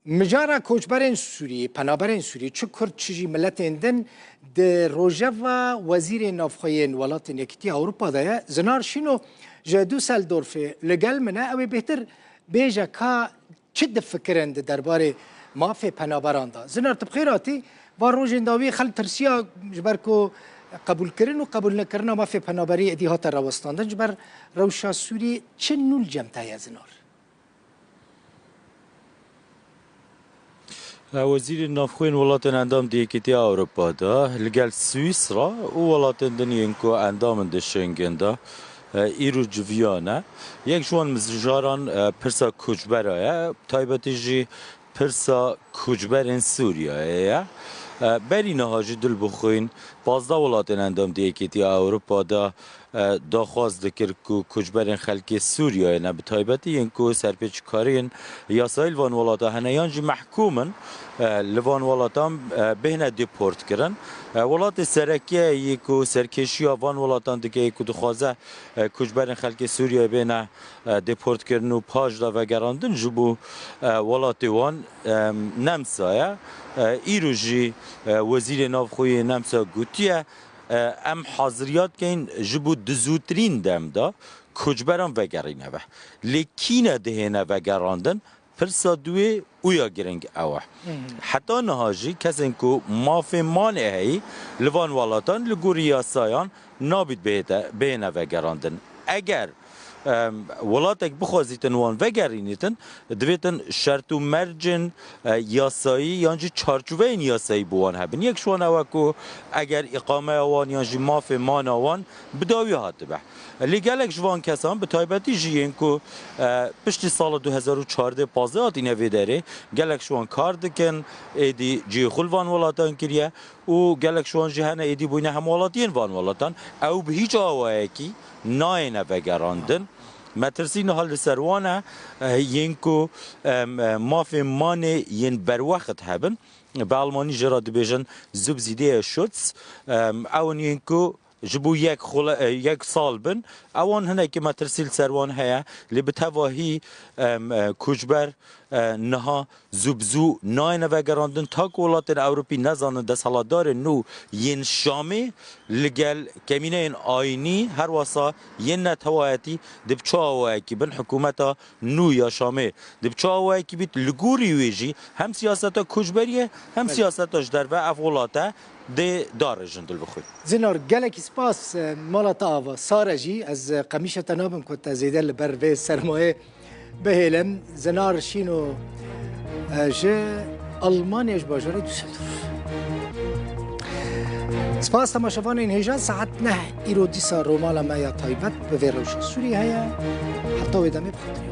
مجارا کوچبرین سوریه پنابرین سوریه چه کرد چیزی ملتین دن در روجوا وزیر نافخوین ولات یکتی اروپا دایا زنار شینو جدو سال دورفه لگل منه اوی بهتر بیجا که چه دفکرند درباره مافی پنابران دا زنار تبخیراتی و روجین داوی خل ترسیا جبر کو قبول کردن و قبول نکردن مافی پنابری ادیهات روستاندن جبر روشا سوریه چه نول جمعه زنار وزیر نافخوین ولاتن اندام دیکیتی اروپا دا لگل سوئیس را و ولاتن دنیین که اندام ده شنگن دا ایرو جویانه یک جوان مزجاران پرسا کجبرایه تایبتی جی پرسا کجبرین سوریایه بری نهاجی دل بخوین بازده ولاتن اندام دیکیتی اروپا دا داخواست دکر که کجبرین خلک سوریه نه به تایبتی این که سرپیچ کارین یاسایل وان ولاتا هنیان جی محکومن لوان ولاتان بهنه دیپورت کرن ولات سرکیه یکو سرکشی وان ولاتان دیگه یکو دخوازه کجبرین خلک سوریه بهنه دیپورت کرن و پاج دا و گراندن جبو ولات وان نمسایه ایروژی وزیر نافخوی نمسا گوتیه ام حاضریات کن جبو دزوترین دم دا کجبران وگرینه و لیکینه دهینه وگراندن پرسا دوی اویا گرنگ اوه حتی نهاجی کسین که مافی مانه هی لوان والاتان لگوری یاسایان نابید بهینه وگراندن اگر ولاتک بخوازیتن وان وگرینیتن دویتن شرط و مرجن یاسایی یانجی چارچوه این یاسایی بوان هبین یک شوان اوکو اگر اقامه وان یانجی ماف مان وان بداوی هاته به لیگلک جوان کسان به تایبتی جیین که پشتی سال 2014 اینه ویداره گلک شوان کار دکن ایدی جی خلوان ولاتان کریه و گلک شوان جهنه ایدی بوینه هم ولاتین وان ولاتان او به هیچ آوائه کی ناینه وگراندن مترسین حال سروانه ینکو مافی مانه ین بروقت هبن به آلمانی جراد بیجن زبزیده شدس اون ینکو جبو یک سال بن اوان هنه که مترسیل سروان هیا لی بتواهی کجبر نها زبزو ناینه وگراندن تا کولاتن اوروپی نزانن دست حالادار نو ین شامی لگل کمینه این آینی هر واسا ین نتوایتی دبچه آوائی که بن حکومتا نو یا شامی دبچه آوائی که بیت لگوری ویجی هم سیاستا کجبریه هم سیاستا جدر و افولاتا ده داره جندل بخوی زنار گلک سپاس مالتا آوا سارجی از قمیشه تنابم کتا زیده لبر به سرمایه بهلم زنار شینو جه ألمانيا باجوري دوسلدورف سپاس تماشاوان این هیجان ساعت 9 ایرو دیسا رومالا ما یا تایبت به ویروش سوری هیا حتی ودامه بخاطر